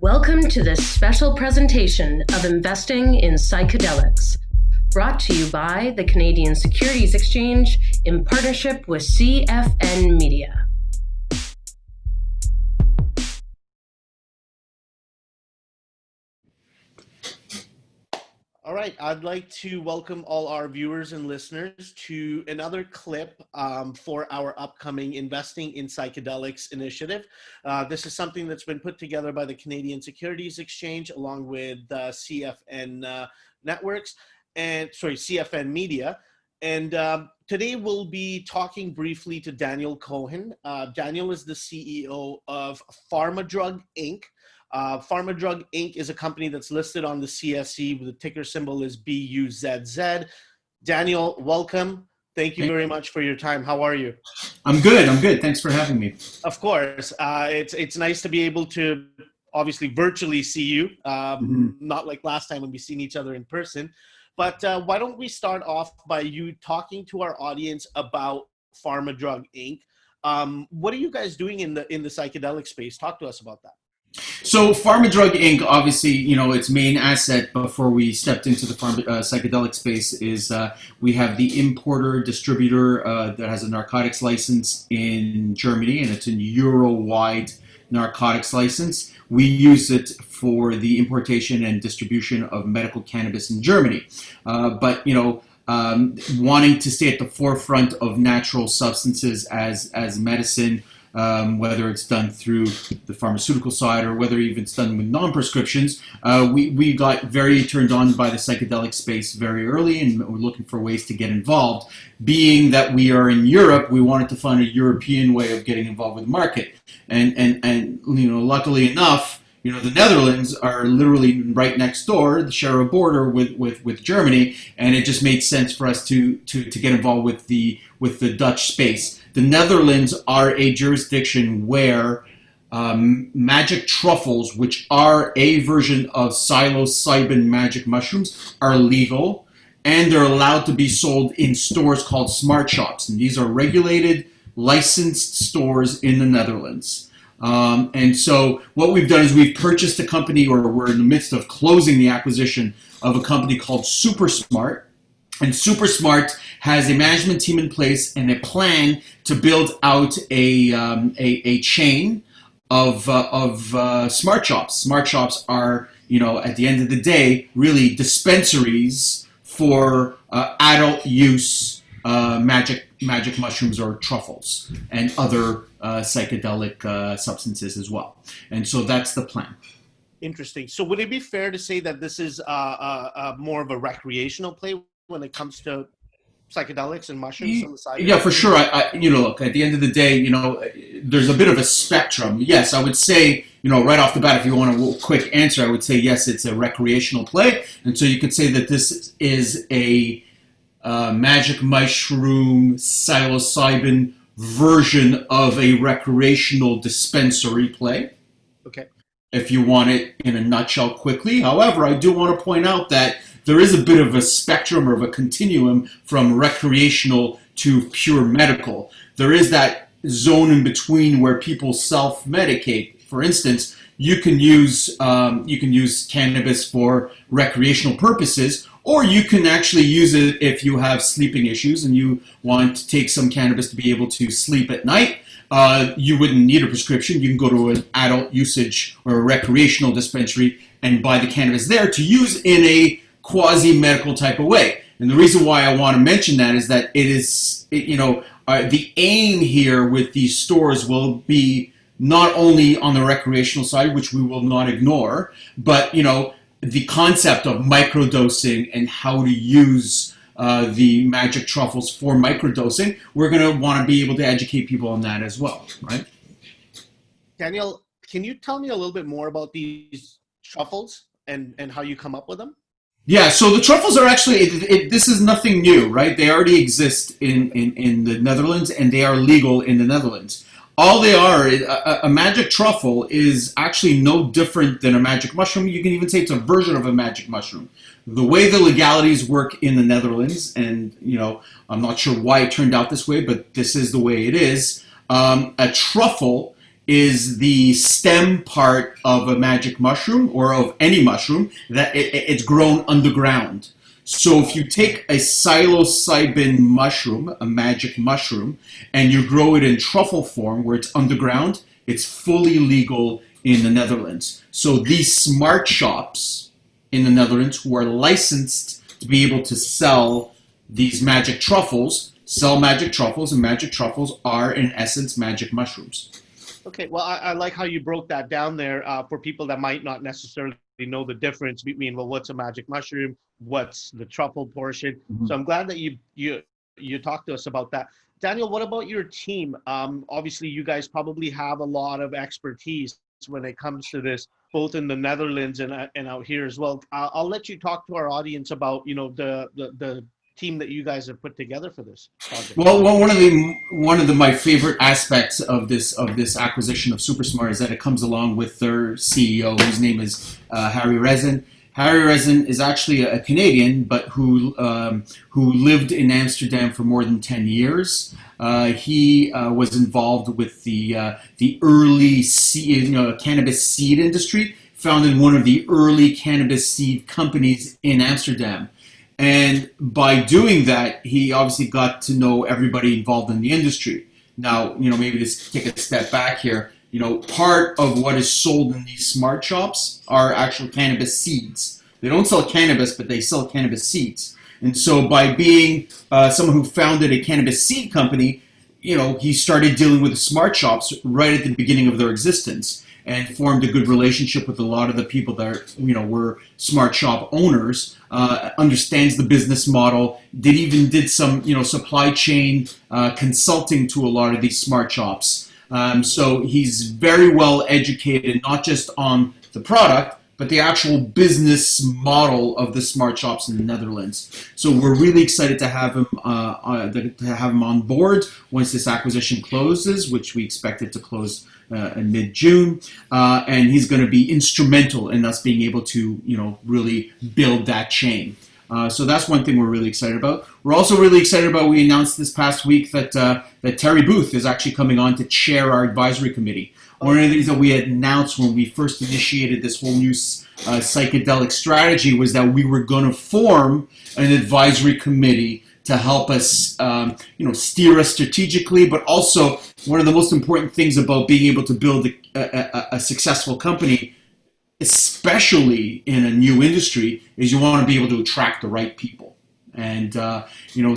Welcome to this special presentation of Investing in Psychedelics, brought to you by the Canadian Securities Exchange in partnership with CFN Media. All right, I'd like to welcome all our viewers and listeners to another clip for our upcoming Investing in Psychedelics initiative. This is something that's been put together by the Canadian Securities Exchange along with CFN Networks and CFN Media. And today we'll be talking briefly to Daniel Cohen. Daniel is the CEO of PharmaDrug, Inc. PharmaDrug, Inc. is a company that's listed on the CSE. The ticker symbol is BUZZ. Daniel, welcome. Thank you very much for your time. How are you? I'm good. Thanks for having me. Of course. It's nice to be able to obviously virtually see you, not like last time when we seen each other in person. But why don't we start off by you talking to our audience about PharmaDrug, Inc. What are you guys doing in the psychedelic space? Talk to us about that. So PharmaDrug Inc., obviously, its main asset before we stepped into the psychedelic space is we have the importer distributor that has a narcotics license in Germany, and it's a Euro-wide narcotics license. We use it for the importation and distribution of medical cannabis in Germany. But wanting to stay at the forefront of natural substances as medicine, whether it's done through the pharmaceutical side or whether even it's done with non-prescriptions, we got very turned on by the psychedelic space very early, and we're looking for ways to get involved. Being that we are in Europe, we wanted to find a European way of getting involved with the market, and luckily enough, the Netherlands are literally right next door, they share a border with Germany, and it just made sense for us to get involved with the Dutch space. The Netherlands are a jurisdiction where magic truffles, which are a version of psilocybin magic mushrooms, are legal, and they're allowed to be sold in stores called smartshops, and these are regulated, licensed stores in the Netherlands. And so what we've done is we've purchased a company, or we're in the midst of closing the acquisition of a company called SuperSmart. And SuperSmart has a management team in place and a plan to build out a chain of smartshops. Smartshops are, at the end of the day, really dispensaries for adult use magic mushrooms or truffles and other psychedelic substances as well. And so that's the plan. Interesting. So would it be fair to say that this is more of a recreational play when it comes to psychedelics and mushrooms on the side? Yeah, for sure. Look, at the end of the day, there's a bit of a spectrum. Yes, I would say, right off the bat, if you want a quick answer, I would say, yes, it's a recreational play. And so you could say that this is a magic mushroom, psilocybin version of a recreational dispensary play. Okay. If you want it in a nutshell quickly. However, I do want to point out that there is a bit of a spectrum or of a continuum from recreational to pure medical. There is that zone in between where people self-medicate. For instance, you can use cannabis for recreational purposes, or you can actually use it if you have sleeping issues and you want to take some cannabis to be able to sleep at night. You wouldn't need a prescription. You can go to an adult usage or a recreational dispensary and buy the cannabis there to use in a quasi-medical type of way. And the reason why I want to mention that is that it is, the aim here with these stores will be not only on the recreational side, which we will not ignore, but, the concept of microdosing and how to use the magic truffles for microdosing. We're going to want to be able to educate people on that as well, right? Daniel, can you tell me a little bit more about these truffles and how you come up with them? Yeah, so the truffles are actually, this is nothing new, right? They already exist in the Netherlands, and they are legal in the Netherlands. All they are, a magic truffle is actually no different than a magic mushroom. You can even say it's a version of a magic mushroom. The way the legalities work in the Netherlands, and I'm not sure why it turned out this way, but this is the way it is. A truffle is the stem part of a magic mushroom or of any mushroom that it's grown underground. So if you take a psilocybin mushroom, a magic mushroom, and you grow it in truffle form where it's underground, it's fully legal in the Netherlands. So these smart shops in the Netherlands who are licensed to be able to sell these magic truffles, sell magic truffles, and magic truffles are in essence magic mushrooms. Okay, well, I like how you broke that down there for people that might not necessarily know the difference between, well, what's a magic mushroom, what's the truffle portion. So I'm glad that you talked to us about that. Daniel, what about your team? Obviously, you guys probably have a lot of expertise when it comes to this, both in the Netherlands and out here as well. I'll let you talk to our audience about, the team that you guys have put together for this project. Well, one of my favorite aspects of this acquisition of SuperSmart is that it comes along with their CEO, whose name is Harry Rezin. Harry Rezin is actually a Canadian, but who lived in Amsterdam for more than 10 years. He was involved with the early cannabis seed industry, founded one of the early cannabis seed companies in Amsterdam. And by doing that, he obviously got to know everybody involved in the industry. Now, maybe let's take a step back here. Part of what is sold in these smart shops are actual cannabis seeds. They don't sell cannabis, but they sell cannabis seeds. And so by being someone who founded a cannabis seed company, he started dealing with the smart shops right at the beginning of their existence and formed a good relationship with a lot of the people that were smart shop owners, understands the business model, did some supply chain consulting to a lot of these smart shops. So he's very well educated, not just on the product, but the actual business model of the smart shops in the Netherlands. So we're really excited to have him on board once this acquisition closes, which we expect it to close in mid-June, and he's going to be instrumental in us being able to really build that chain. So that's one thing we're really excited about. We're also really excited about, we announced this past week that Terry Booth is actually coming on to chair our advisory committee. One of the things that we had announced when we first initiated this whole new psychedelic strategy was that we were going to form an advisory committee to help us, steer us strategically, but also one of the most important things about being able to build a successful company, especially in a new industry, is you want to be able to attract the right people. And,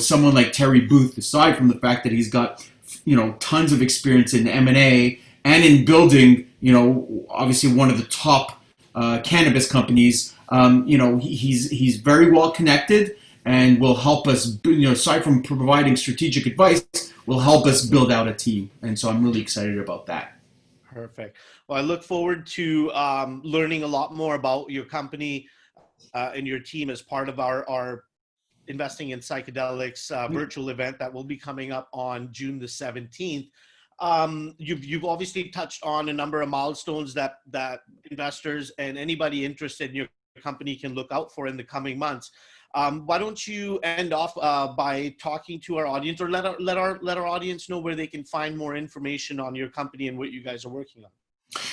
someone like Terry Booth, aside from the fact that he's got, tons of experience in M&A and in building, obviously one of the top cannabis companies, he's very well connected and will help us, aside from providing strategic advice, will help us build out a team. And so I'm really excited about that. Perfect. Well, I look forward to learning a lot more about your company and your team as part of our Investing in Psychedelics virtual event that will be coming up on June the 17th. You've obviously touched on a number of milestones that investors and anybody interested in your company can look out for in the coming months. Why don't you end off by talking to our audience, or let our audience know where they can find more information on your company and what you guys are working on?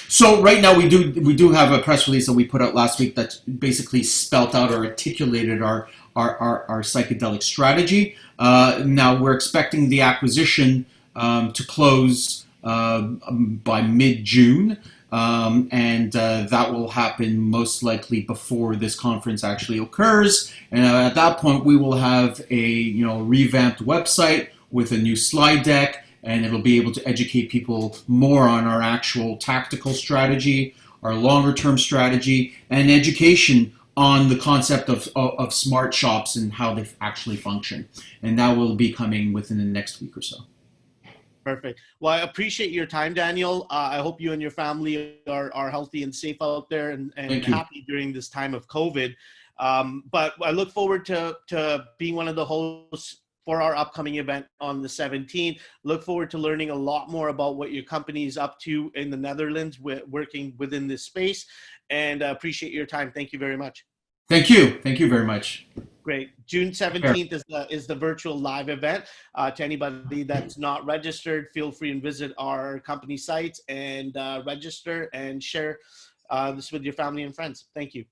So right now we do have a press release that we put out last week that basically spelt out or articulated our psychedelic strategy. Now we're expecting the acquisition to close by mid-June. And that will happen most likely before this conference actually occurs. And at that point, we will have a revamped website with a new slide deck, and it'll be able to educate people more on our actual tactical strategy, our longer-term strategy, and education on the concept of smart shops and how they actually function. And that will be coming within the next week or so. Perfect. Well, I appreciate your time, Daniel. I hope you and your family are healthy and safe out there and happy during this time of COVID. But I look forward to being one of the hosts for our upcoming event on the 17th. Look forward to learning a lot more about what your company is up to in the Netherlands, working within this space. And appreciate your time. Thank you very much. Thank you. Thank you very much. Great. June 17th is the virtual live event. To anybody that's not registered, feel free and visit our company site and register and share this with your family and friends. Thank you.